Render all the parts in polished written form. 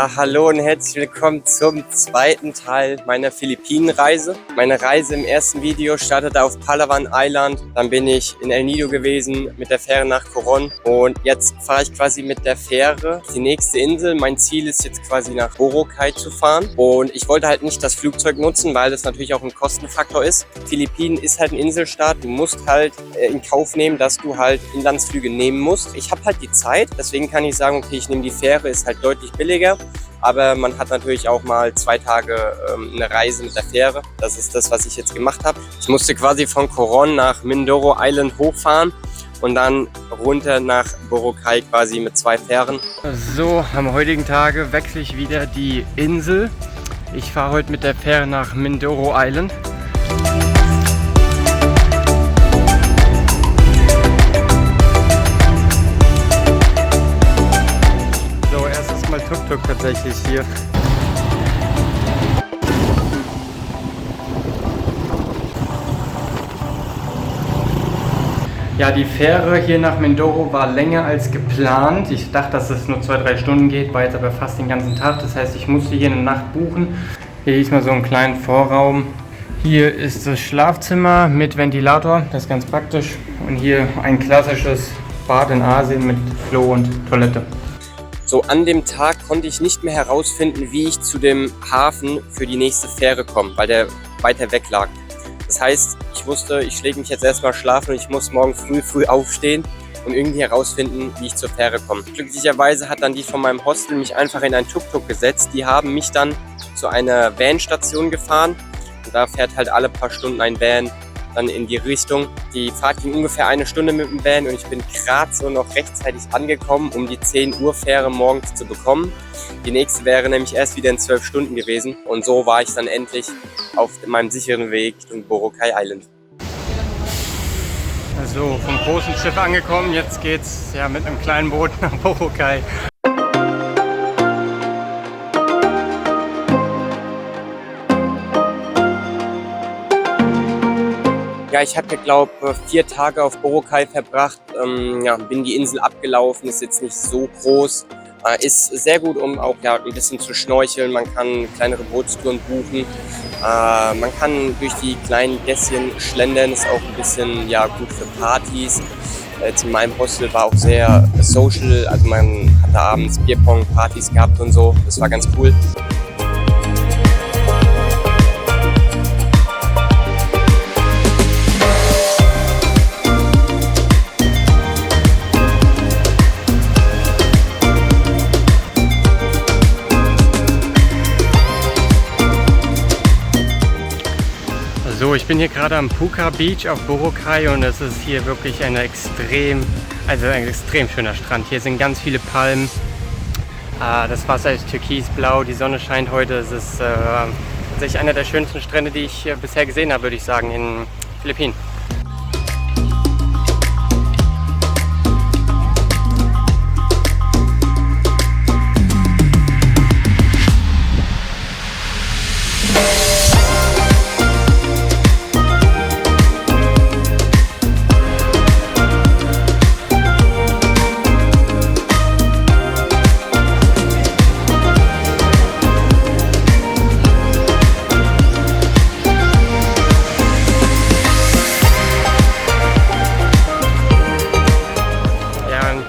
Ja, hallo und herzlich willkommen zum zweiten Teil meiner Philippinenreise. Meine Reise im ersten Video startete auf Palawan Island, dann bin ich in El Nido gewesen mit der Fähre nach Coron und jetzt fahre ich quasi mit der Fähre auf die nächste Insel. Mein Ziel ist jetzt quasi nach Boracay zu fahren und ich wollte halt nicht das Flugzeug nutzen, weil das natürlich auch ein Kostenfaktor ist. Philippinen ist halt ein Inselstaat, du musst halt in Kauf nehmen, dass du halt Inlandsflüge nehmen musst. Ich habe halt die Zeit, deswegen kann ich sagen, okay, ich nehme die Fähre, ist halt deutlich billiger. Aber man hat natürlich auch mal 2 Tage eine Reise mit der Fähre. Das ist das, was ich jetzt gemacht habe. Ich musste quasi von Coron nach Mindoro Island hochfahren und dann runter nach Boracay quasi mit 2 Fähren. So, am heutigen Tage wechsle ich wieder die Insel. Ich fahre heute mit der Fähre nach Mindoro Island. Tuk-Tuk tatsächlich hier. Ja, die Fähre hier nach Mindoro war länger als geplant. Ich dachte, dass es nur 2-3 Stunden geht, war jetzt aber fast den ganzen Tag. Das heißt, ich musste hier eine Nacht buchen. Hier ist mal so einen kleinen Vorraum. Hier ist das Schlafzimmer mit Ventilator, das ist ganz praktisch. Und hier ein klassisches Bad in Asien mit Klo und Toilette. So, an dem Tag konnte ich nicht mehr herausfinden, wie ich zu dem Hafen für die nächste Fähre komme, weil der weiter weg lag. Das heißt, ich wusste, ich schläge mich jetzt erstmal schlafen und ich muss morgen früh aufstehen und irgendwie herausfinden, wie ich zur Fähre komme. Glücklicherweise hat dann die von meinem Hostel mich einfach in ein Tuk-Tuk gesetzt. Die haben mich dann zu einer Van-Station gefahren und da fährt halt alle paar Stunden ein Van dann in die Richtung. Die Fahrt ging ungefähr 1 Stunde mit dem Van und ich bin gerade so noch rechtzeitig angekommen, um die 10 Uhr Fähre morgens zu bekommen. Die nächste wäre nämlich erst wieder in 12 Stunden gewesen und so war ich dann endlich auf meinem sicheren Weg Richtung Boracay Island. Also vom großen Schiff angekommen, jetzt geht's ja mit einem kleinen Boot nach Boracay. Ja, ich habe, glaube ich, 4 Tage auf Boracay verbracht, bin die Insel abgelaufen, ist jetzt nicht so groß, ist sehr gut, um auch ein bisschen zu schnorcheln, man kann kleinere Bootstouren buchen, man kann durch die kleinen Gässchen schlendern, ist auch ein bisschen gut für Partys. In meinem Hostel war auch sehr social, also man hatte abends Bierpong-Partys gehabt und so, das war ganz cool. So, ich bin hier gerade am Puka Beach auf Boracay und es ist hier wirklich ein extrem schöner Strand. Hier sind ganz viele Palmen. Das Wasser ist türkisblau, die Sonne scheint heute. Es ist tatsächlich einer der schönsten Strände, die ich bisher gesehen habe, würde ich sagen, in Philippinen.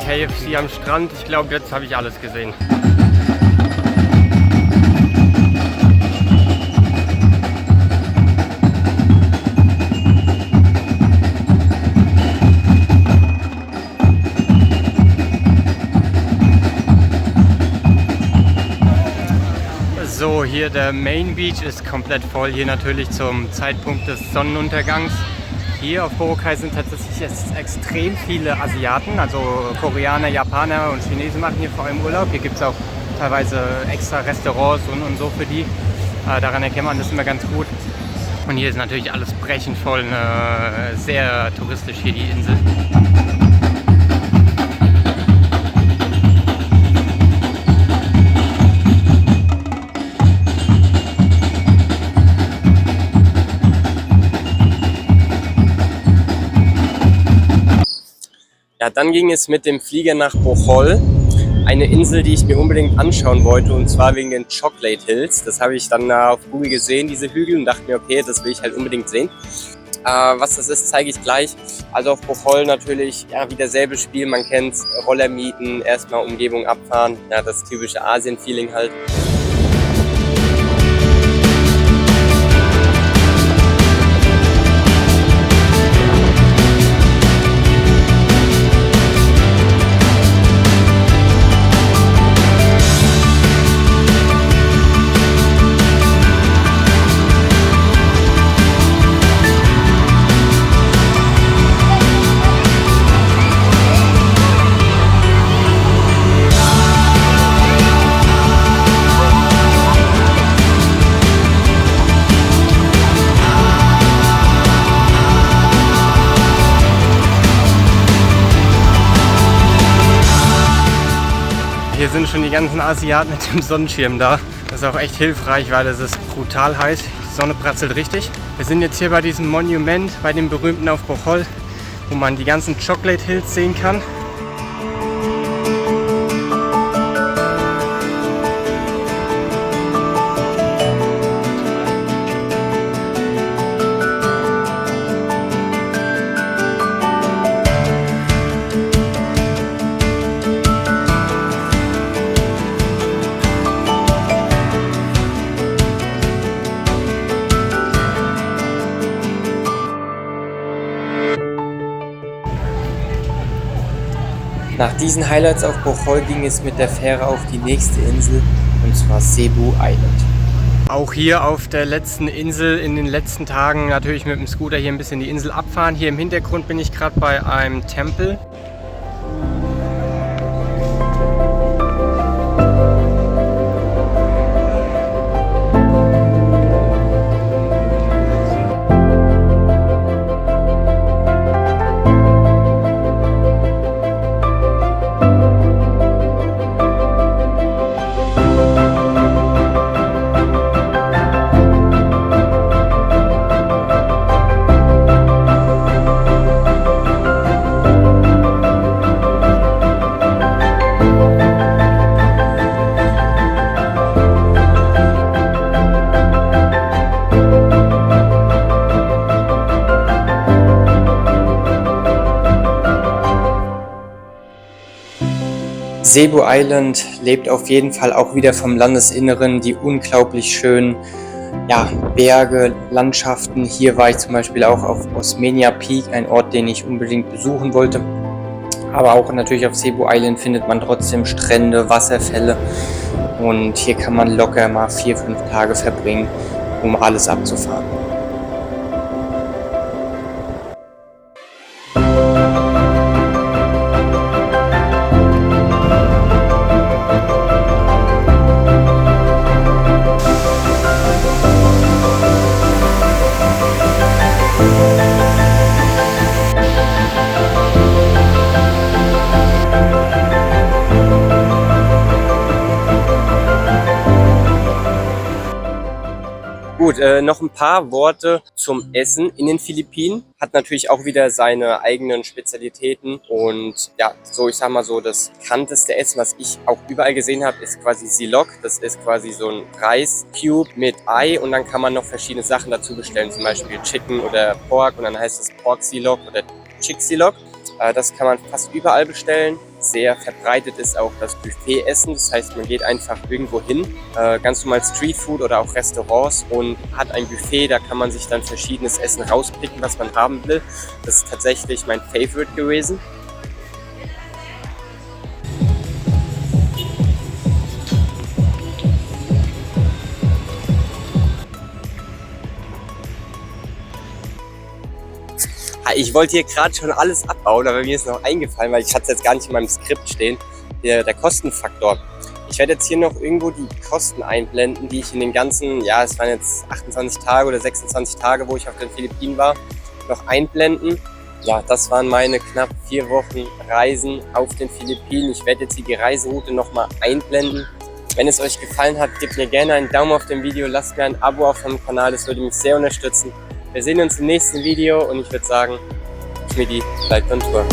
KFC am Strand, ich glaube, jetzt habe ich alles gesehen. So, hier der Main Beach ist komplett voll, hier natürlich zum Zeitpunkt des Sonnenuntergangs. Hier auf Boracay sind tatsächlich jetzt extrem viele Asiaten, also Koreaner, Japaner und Chinesen machen hier vor allem Urlaub. Hier gibt es auch teilweise extra Restaurants und so für die. Daran erkennt man das immer ganz gut. Und hier ist natürlich alles brechend voll, sehr touristisch hier die Insel. Ja, dann ging es mit dem Flieger nach Bohol. eine Insel, die ich mir unbedingt anschauen wollte, und zwar wegen den Chocolate Hills. Das habe ich dann auf Google gesehen, diese Hügel, und dachte mir, okay, das will ich halt unbedingt sehen. Was das ist, zeige ich gleich. Also auf Bocholt natürlich, ja, wieder selbe Spiel, man kennt Roller mieten, erstmal Umgebung abfahren, ja, das typische Asien-Feeling halt. Hier sind schon die ganzen Asiaten mit dem Sonnenschirm da. Das ist auch echt hilfreich, weil es ist brutal heiß. Die Sonne pratzelt richtig. Wir sind jetzt hier bei diesem Monument, bei dem berühmten auf Bocholt, wo man die ganzen Chocolate Hills sehen kann. Nach diesen Highlights auf Bocholt ging es mit der Fähre auf die nächste Insel, und zwar Cebu Island. Auch hier auf der letzten Insel in den letzten Tagen natürlich mit dem Scooter hier ein bisschen die Insel abfahren. Hier im Hintergrund bin ich gerade bei einem Tempel. Cebu Island lebt auf jeden Fall auch wieder vom Landesinneren, die unglaublich schönen Berge, Landschaften. Hier war ich zum Beispiel auch auf Osmeña Peak, ein Ort, den ich unbedingt besuchen wollte. Aber auch natürlich auf Cebu Island findet man trotzdem Strände, Wasserfälle, und hier kann man locker mal 4-5 Tage verbringen, um alles abzufahren. Gut, noch ein paar Worte zum Essen in den Philippinen. Hat natürlich auch wieder seine eigenen Spezialitäten, und ja, so ich sag mal so, das bekannteste Essen, was ich auch überall gesehen habe, ist quasi Silog. Das ist quasi so ein Reis-Cube mit Ei, und dann kann man noch verschiedene Sachen dazu bestellen, zum Beispiel Chicken oder Pork, und dann heißt es Pork Silog oder Chick Silog. Das kann man fast überall bestellen. Sehr verbreitet ist auch das Buffet-Essen, das heißt, man geht einfach irgendwo hin, ganz normal Streetfood oder auch Restaurants, und hat ein Buffet, da kann man sich dann verschiedenes Essen rauspicken, was man haben will. Das ist tatsächlich mein Favorite gewesen. Ich wollte hier gerade schon alles abbauen, aber mir ist noch eingefallen, weil ich hatte es jetzt gar nicht in meinem Skript stehen, der Kostenfaktor. Ich werde jetzt hier noch irgendwo die Kosten einblenden, die ich in den ganzen, es waren jetzt 28 Tage oder 26 Tage, wo ich auf den Philippinen war, noch einblenden. Ja, das waren meine knapp 4 Wochen Reisen auf den Philippinen. Ich werde jetzt hier die Reiseroute nochmal einblenden. Wenn es euch gefallen hat, gebt mir gerne einen Daumen auf dem Video, lasst mir ein Abo auf dem Kanal, das würde mich sehr unterstützen. Wir sehen uns im nächsten Video, und ich würde sagen, Schmidi bleibt on Tour.